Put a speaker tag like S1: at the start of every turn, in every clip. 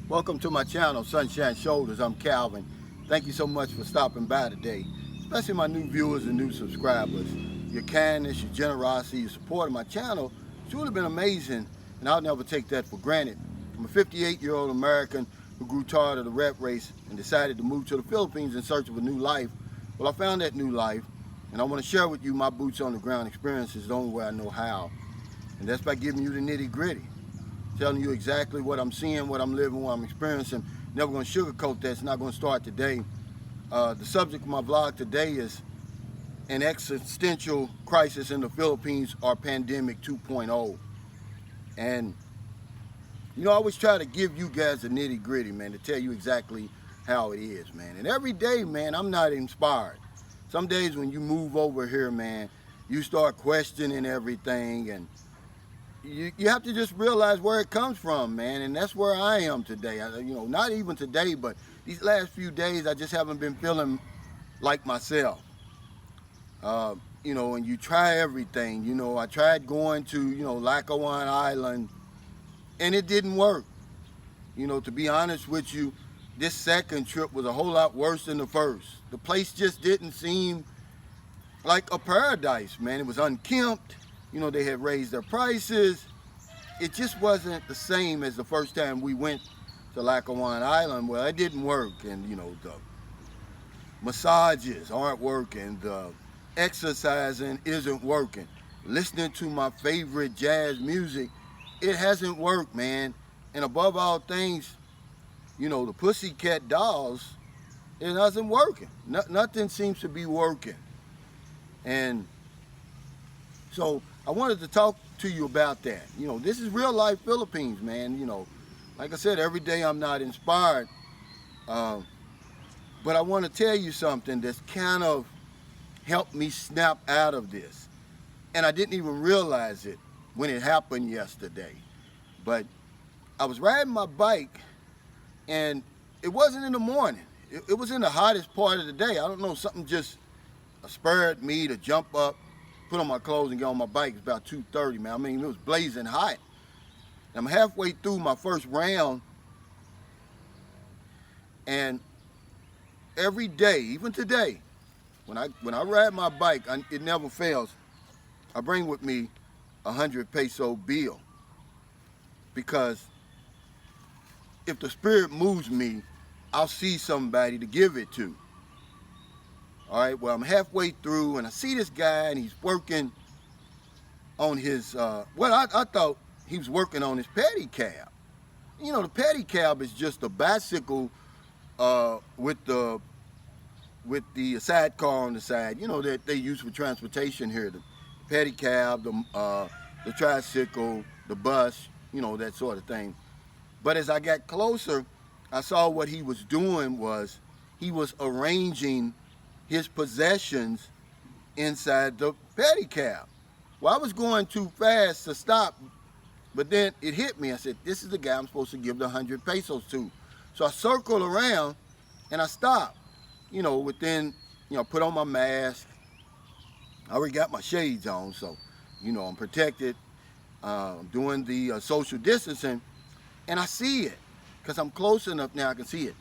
S1: Welcome to my channel, Sunshine Shoulders. I'm Calvin. Thank you so much for stopping by today, especially my new viewers and new subscribers. Your kindness, your generosity, your support of my channel has truly been amazing, and I'll never take that for granted. I'm a 58-year-old American who grew tired of the rat race and decided to move to the Philippines in search of a new life. Well, I found that new life, and I want to share with you my boots on the ground experiences the only way I know how, and that's by giving you the nitty-gritty. Telling you exactly what I'm seeing, what I'm living, what I'm experiencing. Never going to sugarcoat that. It's not going to start today. The subject of my vlog today is an existential crisis in the Philippines or pandemic 2.0. And, I always try to give you guys the nitty gritty, man, to tell you exactly how it is, man. And every day, man, I'm not inspired. Some days when you move over here, man, you start questioning everything, and you have to just realize where it comes from, man, and that's where I am today. Not even today, but these last few days, I just haven't been feeling like myself. And you try everything. I tried going to, Lackawanna Island, and it didn't work. To be honest with you, this second trip was a whole lot worse than the first. The place just didn't seem like a paradise, man. It was unkempt. They had raised their prices. It just wasn't the same as the first time we went to Lackawanna Island. Well, it didn't work, and the massages aren't working, the exercising isn't working. Listening to my favorite jazz music, it hasn't worked, man. And above all things, the Pussycat Dolls, it hasn't working. Nothing seems to be working. And so I wanted to talk to you about that. This is real life Philippines, man. Like I said, every day I'm not inspired. But I want to tell you something that's kind of helped me snap out of this. And I didn't even realize it when it happened yesterday. But I was riding my bike, and it wasn't in the morning. It was in the hottest part of the day. I don't know, something just spurred me to jump up, put on my clothes and get on my bike. It's about 2:30, man. I mean, it was blazing hot. I'm halfway through my first round, and every day, even today, when I ride my bike, it never fails. I bring with me a 100 peso bill, because if the spirit moves me, I'll see somebody to give it to. All right, well, I'm halfway through, and I see this guy, and he's working on his, I thought he was working on his pedicab. The pedicab is just a bicycle with the sidecar on the side, that they use for transportation here. The pedicab, the tricycle, the bus, that sort of thing. But as I got closer, I saw what he was doing was he was arranging his possessions inside the pedicab. Well, I was going too fast to stop, but then it hit me. I said, this is the guy I'm supposed to give the 100 pesos to. So I circled around and I stopped. Put on my mask. I already got my shades on, so, I'm protected. I'm doing the social distancing, and I see it, because I'm close enough now I can see it.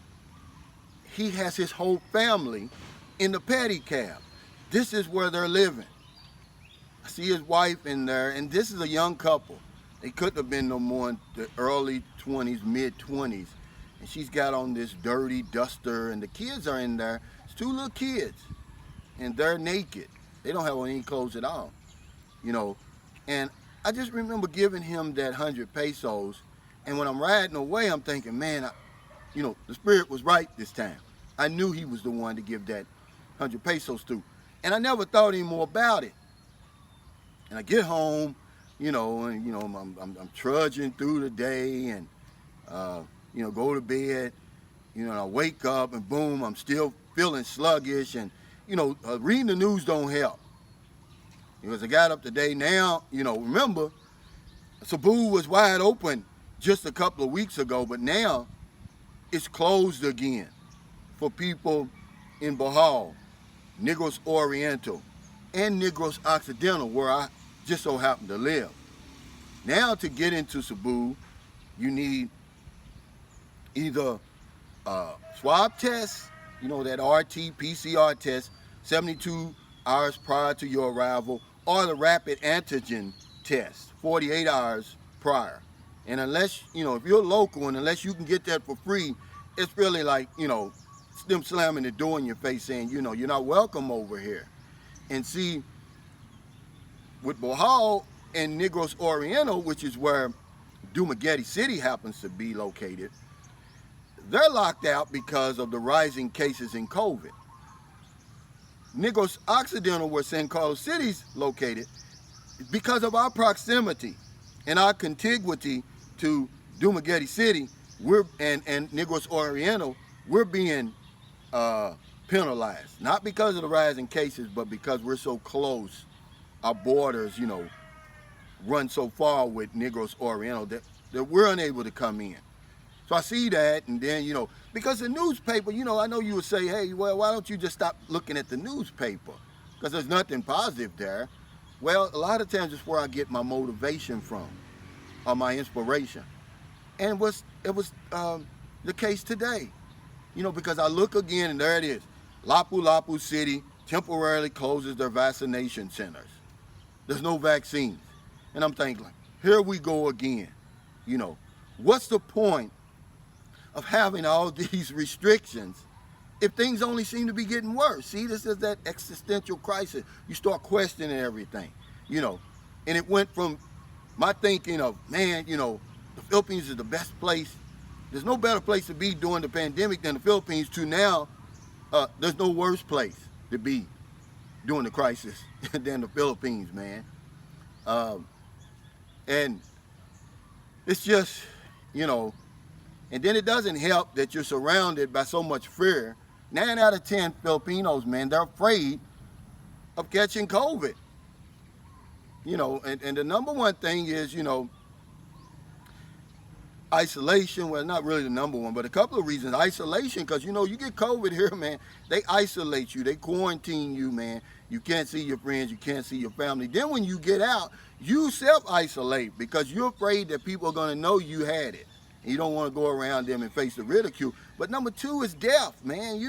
S1: He has his whole family in the pedicab. This is where they're living. I see his wife in there, and this is a young couple. They couldn't have been no more in the early 20s, mid 20s. And she's got on this dirty duster, and the kids are in there. It's two little kids, and they're naked. They don't have on any clothes at all, And I just remember giving him that 100 pesos, and when I'm riding away, I'm thinking, man, the spirit was right this time. I knew he was the one to give that 100 pesos to, and I never thought any more about it. And I get home, I'm trudging through the day, and go to bed, and I wake up, and boom, I'm still feeling sluggish, and reading the news don't help. Because I got up today now, remember, Cebu was wide open just a couple of weeks ago, but now it's closed again for people in Bohol, Negros Oriental, and Negros Occidental, where I just so happen to live. Now, to get into Cebu, you need either swab test, that RT-PCR test, 72 hours prior to your arrival, or the rapid antigen test, 48 hours prior. And unless, if you're local and unless you can get that for free, it's really like, them slamming the door in your face saying, you're not welcome over here. And see, with Bohol and Negros Oriental, which is where Dumaguete City happens to be located, they're locked out because of the rising cases in COVID. Negros Occidental, where San Carlos City is located, because of our proximity and our contiguity to Dumaguete City, and Negros Oriental, we're being penalized. Not because of the rising cases, but because we're so close. Our borders, run so far with Negros Oriental that we're unable to come in. So I see that, and then, because the newspaper, I know you would say, hey, well, why don't you just stop looking at the newspaper? Because there's nothing positive there. Well, a lot of times it's where I get my motivation from, or my inspiration. And it was the case today, because I look again, and there it is. Lapu-Lapu City temporarily closes their vaccination centers. There's no vaccines. And I'm thinking, here we go again. What's the point of having all these restrictions if things only seem to be getting worse? See, this is that existential crisis. You start questioning everything, and it went from my thinking of, man, the Philippines is the best place. There's no better place to be during the pandemic than the Philippines, to now there's no worse place to be during the crisis than the Philippines, man. And it's just, and then it doesn't help that you're surrounded by so much fear. 9 out of 10 Filipinos, man, they're afraid of catching COVID. And the number one thing is, isolation. Well, not really the number one, but a couple of reasons. Isolation, because, you get COVID here, man, they isolate you. They quarantine you, man. You can't see your friends. You can't see your family. Then when you get out, you self-isolate because you're afraid that people are going to know you had it. And you don't want to go around them and face the ridicule. But number two is death, man.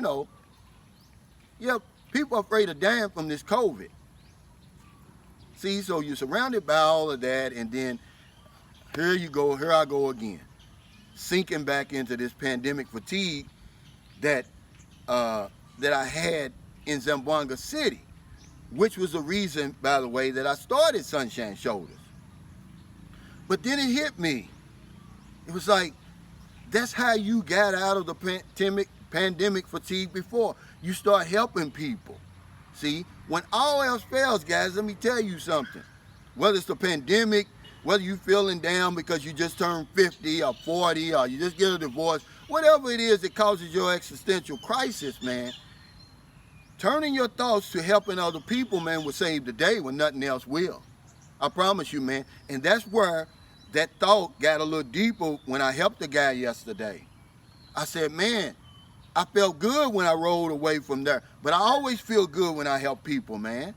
S1: Yeah, people are afraid of dying from this COVID. See, so you're surrounded by all of that, and then here I go again, sinking back into this pandemic fatigue that I had in Zamboanga City, which was the reason, by the way, that I started Sunshine Shoulders. But then it hit me. It was like, that's how you got out of the pandemic fatigue before. You start helping people. See, when all else fails, guys, let me tell you something. Whether it's the pandemic, whether you're feeling down because you just turned 50 or 40 or you just get a divorce, whatever it is that causes your existential crisis, man, turning your thoughts to helping other people, man, will save the day when nothing else will. I promise you, man. And that's where that thought got a little deeper when I helped the guy yesterday. I said, man, I felt good when I rolled away from there, but I always feel good when I help people, man.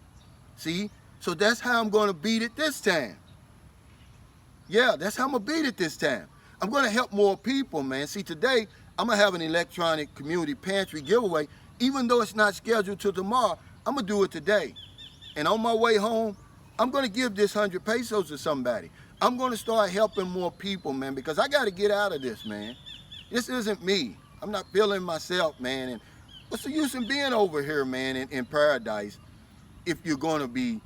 S1: See? So that's how I'm going to beat it this time. Yeah, that's how I'm going to beat it this time. I'm going to help more people, man. See, today, I'm going to have an electronic community pantry giveaway. Even though it's not scheduled till tomorrow, I'm going to do it today. And on my way home, I'm going to give this 100 pesos to somebody. I'm going to start helping more people, man, because I got to get out of this, man. This isn't me. I'm not feeling myself, man. And what's the use in being over here, man, in paradise if you're going to be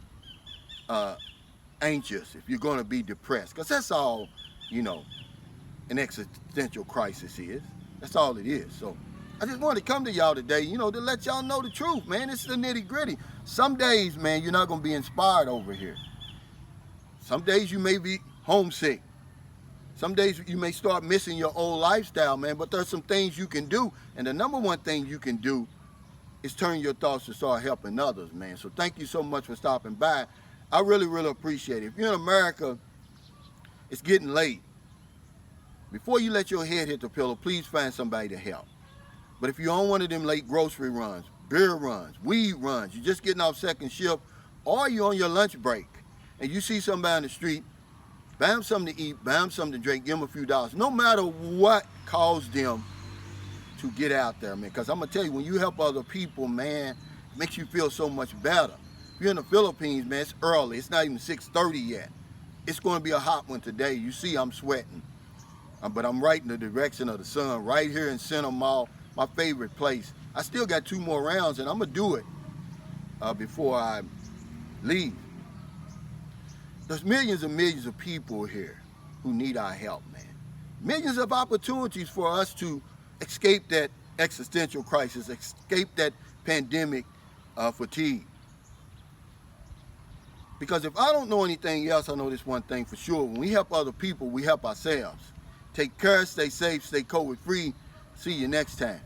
S1: anxious, if you're going to be depressed? Because that's all, an existential crisis is. That's all it is. So I just wanted to come to y'all today, to let y'all know the truth, man. It's the nitty gritty. Some days, man, you're not going to be inspired over here. Some days you may be homesick. Some days you may start missing your old lifestyle, man, but there's some things you can do. And the number one thing you can do is turn your thoughts to start helping others, man. So thank you so much for stopping by. I really, really appreciate it. If you're in America, it's getting late. Before you let your head hit the pillow, please find somebody to help. But if you're on one of them late grocery runs, beer runs, weed runs, you're just getting off second shift, or you're on your lunch break, and you see somebody on the street Buy them something to eat, buy them something to drink, give them a few dollars. No matter what caused them to get out there, man. Because I'm going to tell you, when you help other people, man, it makes you feel so much better. If you're in the Philippines, man, it's early. It's not even 6:30 yet. It's going to be a hot one today. You see I'm sweating. But I'm right in the direction of the sun, right here in Center Mall, my favorite place. I still got 2 more rounds, and I'm going to do it before I leave. There's millions and millions of people here who need our help, man. Millions of opportunities for us to escape that existential crisis, escape that pandemic fatigue. Because if I don't know anything else, I know this one thing for sure. When we help other people, we help ourselves. Take care, stay safe, stay COVID free. See you next time.